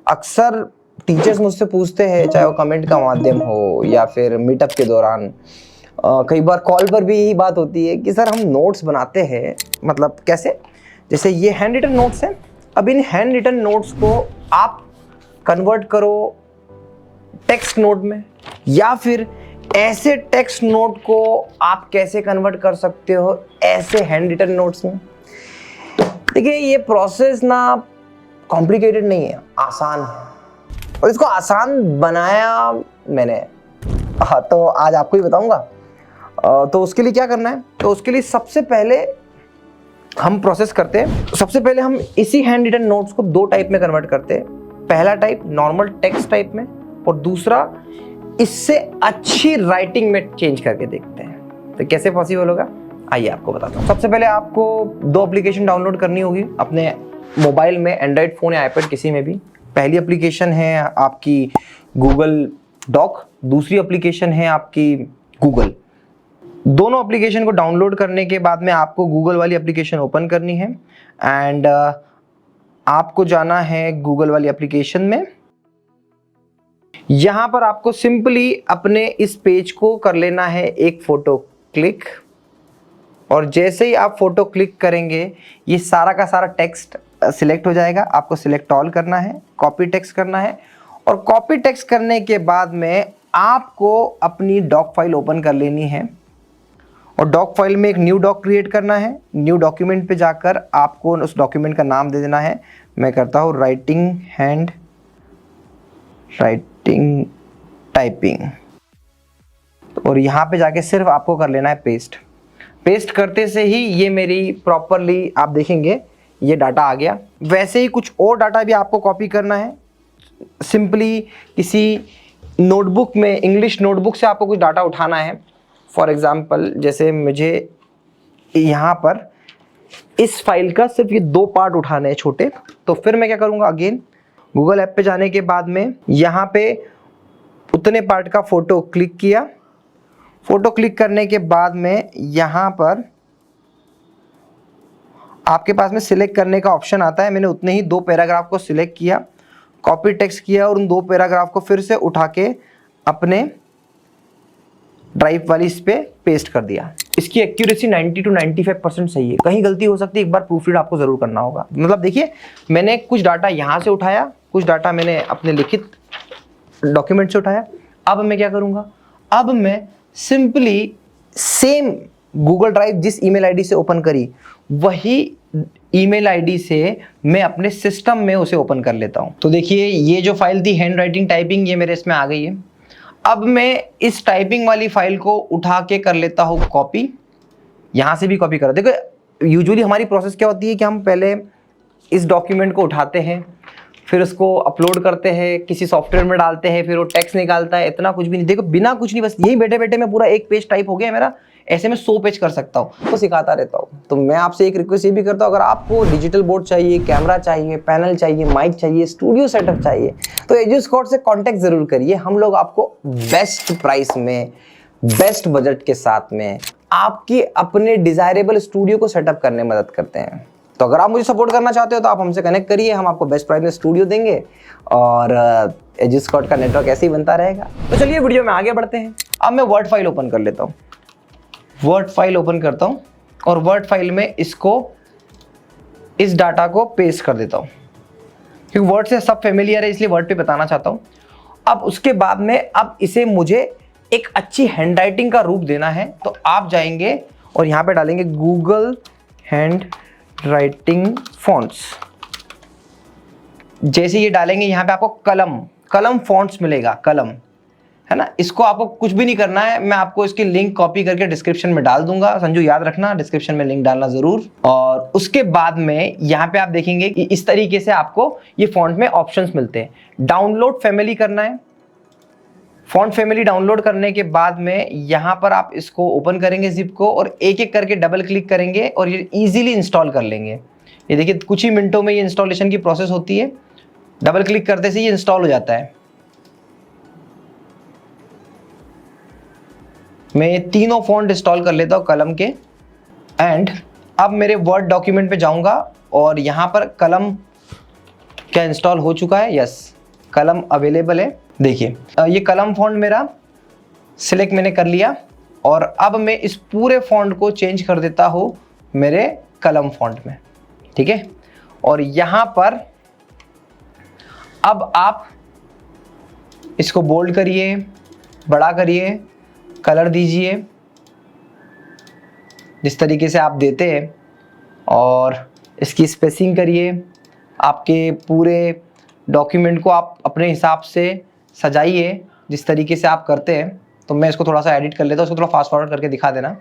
अक्सर टीचर्स मुझसे पूछते हैं, चाहे वो कमेंट का माध्यम हो या फिर मीटअप के दौरान, कई बार कॉल पर भी यही बात होती है कि सर हम नोट्स बनाते हैं, मतलब कैसे, जैसे ये हैंड रिटन नोट्स हैं, अब इन हैंड रिटन नोट्स को आप कन्वर्ट करो टेक्स्ट नोट में, या फिर ऐसे टेक्स्ट नोट को आप कैसे कन्वर्ट कर सकते हो ऐसे हैंड रिटन नोट्स में। देखिए ये प्रोसेस ना कॉम्प्लिकेटेड नहीं है, आसान है, और इसको आसान बनाया मैंने। हाँ, तो आज आपको ही बताऊंगा। तो उसके लिए क्या करना है, तो उसके लिए सबसे पहले हम प्रोसेस करते हैं। सबसे पहले हम इसी हैंड रिटन नोट्स को दो टाइप में कन्वर्ट करते हैं। पहला टाइप नॉर्मल टेक्स्ट टाइप में, और दूसरा इससे अच्छी राइटिंग में चेंज करके देखते हैं। तो कैसे पॉसिबल होगा, आइए आपको बताता हूँ। सबसे पहले आपको दो एप्लीकेशन डाउनलोड करनी होगी अपने मोबाइल में, एंड्रॉइड फ़ोन या आईपैड किसी में भी। पहली एप्लीकेशन है आपकी गूगल डॉक, दूसरी एप्लीकेशन है आपकी गूगल। दोनों एप्लीकेशन को डाउनलोड करने के बाद में आपको गूगल वाली एप्लीकेशन ओपन करनी है, एंड आपको जाना है गूगल वाली एप्लीकेशन में। यहां पर आपको सिंपली अपने इस पेज को कर लेना है एक फोटो क्लिक, और जैसे ही आप फोटो क्लिक करेंगे ये सारा का सारा टेक्स्ट सिलेक्ट हो जाएगा। आपको सिलेक्ट ऑल करना है, कॉपी टेक्स्ट करना है, और कॉपी टेक्स्ट करने के बाद में आपको अपनी डॉक फाइल ओपन कर लेनी है, और डॉक फाइल में एक न्यू डॉक क्रिएट करना है। न्यू डॉक्यूमेंट पे जाकर आपको उस डॉक्यूमेंट का नाम दे देना है। मैं करता हूँ राइटिंग टाइपिंग, और यहाँ पे जाके सिर्फ आपको कर लेना है पेस्ट करते से ही ये मेरी प्रॉपरली आप देखेंगे ये डाटा आ गया। वैसे ही कुछ और डाटा भी आपको कॉपी करना है। सिंपली किसी नोटबुक में, इंग्लिश नोटबुक से आपको कुछ डाटा उठाना है। फॉर एग्जाम्पल जैसे मुझे यहाँ पर इस फाइल का सिर्फ ये दो पार्ट उठाने हैं छोटे, तो फिर मैं क्या करूँगा, अगेन गूगल ऐप पे जाने के बाद में यहाँ पे उतने पार्ट का फ़ोटो क्लिक किया। फ़ोटो क्लिक करने के बाद में यहाँ पर आपके पास में सिलेक्ट करने का ऑप्शन आता है। मैंने उतने ही दो पैराग्राफ को सिलेक्ट किया, कॉपी टेक्स्ट किया, और उन दो पैराग्राफ को फिर से उठा के अपने ड्राइव वाली इस पे पेस्ट कर दिया। इसकी एक्यूरेसी 90 to 95% सही है, कहीं गलती हो सकती है, एक बार प्रूफ रीड आपको ज़रूर करना होगा। मतलब देखिए मैंने कुछ डाटा यहाँ से उठाया, कुछ डाटा मैंने अपने लिखित डॉक्यूमेंट से उठाया। अब मैं क्या करूँगा, अब मैं सिंपली सेम गूगल ड्राइव जिस ईमेल आईडी से ओपन करी वही ईमेल आईडी से मैं अपने सिस्टम में उसे ओपन कर लेता हूँ। तो देखिए ये जो फाइल थी हैंड राइटिंग टाइपिंग, ये मेरे इसमें आ गई है। अब मैं इस टाइपिंग वाली फाइल को उठा के कर लेता हूँ कॉपी, यहाँ से भी कॉपी कर। देखो यूजुअली हमारी प्रोसेस क्या होती है कि हम पहले इस डॉक्यूमेंट को उठाते हैं, फिर उसको अपलोड करते हैं, किसी सॉफ्टवेयर में डालते हैं, फिर वो टेक्स्ट निकालता है। इतना कुछ भी नहीं, देखो बिना कुछ नहीं, बस यही बैठे बैठे मैं पूरा एक पेज टाइप हो गया मेरा। ऐसे में 100 पेज कर सकता हूँ, तो सिखाता रहता हूँ। तो मैं आपसे एक रिक्वेस्ट ये भी करता हूँ, अगर आपको डिजिटल बोर्ड चाहिए, कैमरा चाहिए, पैनल चाहिए, माइक चाहिए, स्टूडियो सेटअप चाहिए, तो एजुस्कॉट से कॉन्टेक्ट जरूर करिए। हम लोग आपको बेस्ट प्राइस में, बेस्ट बजट के साथ में आपकी अपने डिजायरेबल स्टूडियो को सेटअप करने में मदद करते हैं। तो अगर आप मुझे सपोर्ट करना चाहते हो तो आप हमसे कनेक्ट करिए, हम आपको बेस्ट प्राइस में स्टूडियो देंगे, और एजुस्कॉट का नेटवर्क ऐसे ही बनता रहेगा। तो चलिए वीडियो में आगे बढ़ते हैं। अब मैं वर्ड फाइल ओपन कर लेता हूँ, वर्ड फाइल ओपन करता हूँ, और वर्ड फाइल में इसको, इस डाटा को पेस्ट कर देता हूँ, क्योंकि वर्ड से सब फेमिलियर है इसलिए वर्ड पे बताना चाहता हूँ। अब उसके बाद में अब इसे मुझे एक अच्छी हैंडराइटिंग का रूप देना है, तो आप जाएंगे और यहाँ पे डालेंगे गूगल हैंड राइटिंग फॉन्ट्स। जैसे ये डालेंगे यहाँ पे आपको कलम फॉन्ट्स मिलेगा, कलम है ना। इसको आपको कुछ भी नहीं करना है, मैं आपको इसकी लिंक कॉपी करके डिस्क्रिप्शन में डाल दूंगा। संजू याद रखना, डिस्क्रिप्शन में लिंक डालना जरूर। और उसके बाद में यहाँ पे आप देखेंगे कि इस तरीके से आपको ये फॉन्ट में ऑप्शंस मिलते हैं। डाउनलोड फैमिली करना है, फॉन्ट फैमिली डाउनलोड करने के बाद में यहाँ पर आप इसको ओपन करेंगे जिप को, और एक एक करके डबल क्लिक करेंगे और ये इजीली इंस्टॉल कर लेंगे। ये देखिए कुछ ही मिनटों में ये इंस्टॉलेशन की प्रोसेस होती है, डबल क्लिक करते से ये इंस्टॉल हो जाता है। मैं ये तीनों फॉन्ट इंस्टॉल कर लेता हूँ कलम के, एंड अब मेरे वर्ड डॉक्यूमेंट पे जाऊंगा और यहाँ पर कलम क्या इंस्टॉल हो चुका है, यस कलम अवेलेबल है। देखिए ये कलम फॉन्ट मेरा सिलेक्ट मैंने कर लिया और अब मैं इस पूरे फॉन्ट को चेंज कर देता हूँ मेरे कलम फॉन्ट में, ठीक है। और यहाँ पर अब आप इसको बोल्ड करिए, बड़ा करिए, कलर दीजिए जिस तरीके से आप देते हैं और इसकी स्पेसिंग करिए। आपके पूरे डॉक्यूमेंट को आप अपने हिसाब से सजाइए जिस तरीके से आप करते हैं। तो मैं इसको थोड़ा सा एडिट कर लेता हूँ, उसको थोड़ा फास्ट फॉरवर्ड करके दिखा देना।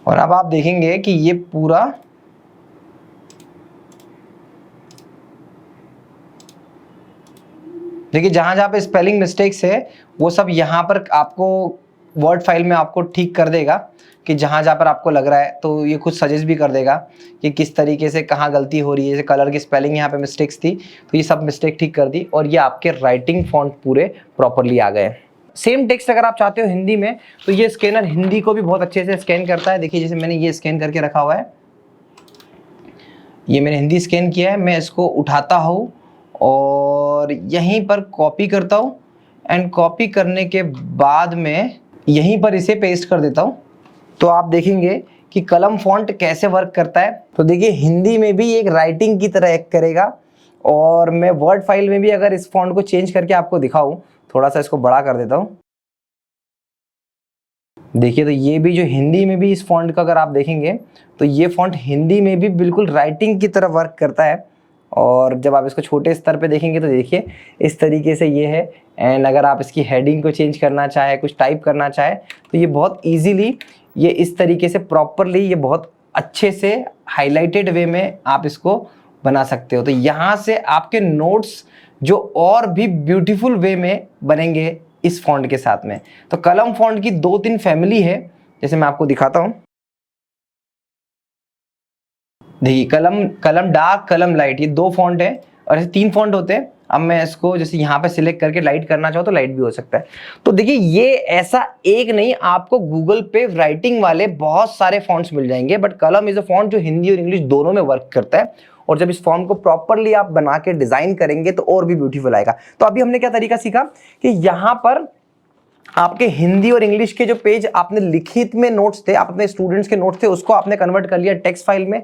और अब आप देखेंगे कि ये पूरा देखिए जहां जहां पे स्पेलिंग मिस्टेक्स है वो सब यहाँ पर आपको वर्ड फाइल में आपको ठीक कर देगा कि जहां जहां पर आपको लग रहा है, तो ये खुद सजेस्ट भी कर देगा कि किस तरीके से कहाँ गलती हो रही है। जैसे कलर की स्पेलिंग यहाँ पे मिस्टेक्स थी तो ये सब मिस्टेक ठीक कर दी और ये आपके राइटिंग फॉन्ट पूरे प्रॉपरली आ गए। सेम टेक्स्ट अगर आप चाहते हो हिंदी में तो ये स्कैनर हिंदी को भी बहुत अच्छे से स्कैन करता है। देखिए जैसे मैंने ये स्कैन करके रखा हुआ है, ये मैंने हिंदी स्कैन किया है। मैं इसको उठाता हूँ और यहीं पर कॉपी करता हूँ एंड कॉपी करने के बाद में यहीं पर इसे पेस्ट कर देता हूँ। तो आप देखेंगे कि कलम फॉन्ट कैसे वर्क करता है। तो देखिए हिंदी में भी एक राइटिंग की तरह एक्ट करेगा। और मैं वर्ड फाइल में भी अगर इस फॉन्ट को चेंज करके आपको दिखाऊं, थोड़ा सा इसको बड़ा कर देता हूँ। देखिए तो ये भी जो हिंदी में भी इस फॉन्ट का अगर आप देखेंगे तो ये फॉन्ट हिंदी में भी बिल्कुल राइटिंग की तरह वर्क करता है। और जब आप इसको छोटे स्तर पे देखेंगे तो देखिए इस तरीके से ये है। एंड अगर आप इसकी हेडिंग को चेंज करना चाहे, कुछ टाइप करना चाहे तो ये बहुत इजीली ये इस तरीके से प्रॉपरली ये बहुत अच्छे से हाईलाइटेड वे में आप इसको बना सकते हो। तो यहाँ से आपके नोट्स जो और भी ब्यूटीफुल वे में बनेंगे इस फॉन्ट के साथ में। तो कलम फॉन्ट की 2-3 फैमिली है, जैसे मैं आपको दिखाता हूँ। देखिए कलम डार्क, कलम लाइट, ये 2 फॉन्ट है और ऐसे 3 फॉन्ट होते हैं। अब मैं इसको जैसे यहाँ पे सिलेक्ट करके लाइट करना चाहो तो लाइट भी हो सकता है। तो देखिए ये ऐसा एक नहीं, आपको गूगल पे राइटिंग वाले बहुत सारे फॉन्ट्स मिल जाएंगे, बट कलम इज अ फॉन्ट जो हिंदी और इंग्लिश दोनों में वर्क करता है। और जब इस फॉन्ट को प्रॉपरली आप बना के डिजाइन करेंगे तो और भी ब्यूटीफुल आएगा। तो अभी हमने क्या तरीका सीखा कि यहाँ पर आपके हिंदी और इंग्लिश के जो पेज आपने लिखित में नोट्स थे, आप अपने स्टूडेंट्स के नोट्स थे, उसको आपने कन्वर्ट कर लिया टेक्स्ट फाइल में।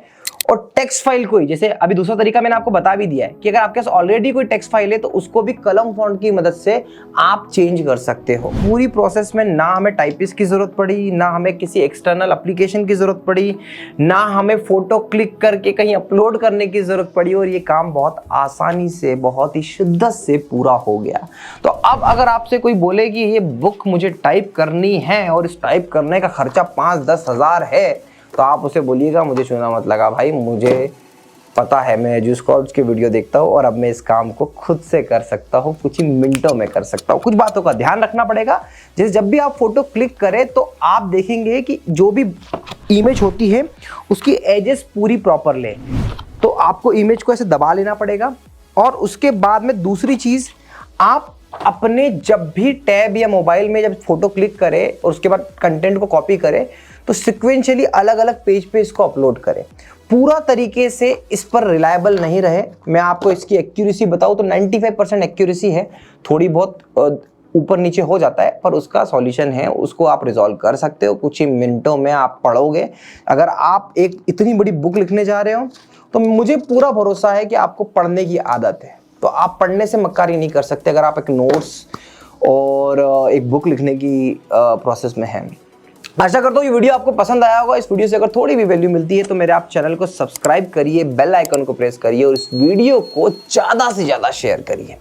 और टेक्स्ट फाइल को ही, जैसे अभी दूसरा तरीका मैंने आपको बता भी दिया है कि अगर आपके पास ऑलरेडी कोई टेक्स्ट फाइल है तो उसको भी कलम फॉन्ट की मदद से आप चेंज कर सकते हो। पूरी प्रोसेस में ना हमें टाइपिस्ट की जरूरत पड़ी, ना हमें किसी एक्सटर्नल एप्लीकेशन की जरूरत पड़ी, ना हमें फोटो क्लिक करके कहीं अपलोड करने की जरूरत पड़ी। और ये काम बहुत आसानी से, बहुत ही शिद्दत से पूरा हो गया। तो अब अगर आपसे कोई बोले कि ये बुक मुझे टाइप करनी है और इस टाइप करने का खर्चा 5-10 हज़ार है, तो आप उसे बोलिएगा मुझे चूना मत लगा भाई, मुझे पता है, मैं एजुस्कॉर्स के वीडियो देखता हूँ और अब मैं इस काम को खुद से कर सकता हूँ, कुछ ही मिनटों में कर सकता हूँ। कुछ बातों का ध्यान रखना पड़ेगा। जैसे जब भी आप फोटो क्लिक करें तो आप देखेंगे कि जो भी इमेज होती है उसकी एजेस पूरी प्रॉपर ले, तो आपको इमेज को ऐसे दबा लेना पड़ेगा। और उसके बाद में दूसरी चीज़, आप अपने जब भी टैब या मोबाइल में जब फोटो क्लिक करें और उसके बाद कंटेंट को कॉपी करें तो सिक्वेंशियली अलग अलग पेज पे इसको अपलोड करें। पूरा तरीके से इस पर रिलायबल नहीं रहे। मैं आपको इसकी एक्यूरेसी बताऊं तो 95% एक्यूरेसी है, थोड़ी बहुत ऊपर नीचे हो जाता है, पर उसका सॉल्यूशन है, उसको आप रिजॉल्व कर सकते हो। कुछ ही मिनटों में आप पढ़ोगे। अगर आप एक इतनी बड़ी बुक लिखने जा रहे हो तो मुझे पूरा भरोसा है कि आपको पढ़ने की आदत है, तो आप पढ़ने से मक्कारी नहीं कर सकते अगर आप एक नोट्स और एक बुक लिखने की प्रोसेस में हैं। आशा करता हूँ ये वीडियो आपको पसंद आया होगा। इस वीडियो से अगर थोड़ी भी वैल्यू मिलती है तो मेरे आप चैनल को सब्सक्राइब करिए, बेल आइकन को प्रेस करिए और इस वीडियो को ज़्यादा से ज़्यादा शेयर करिए।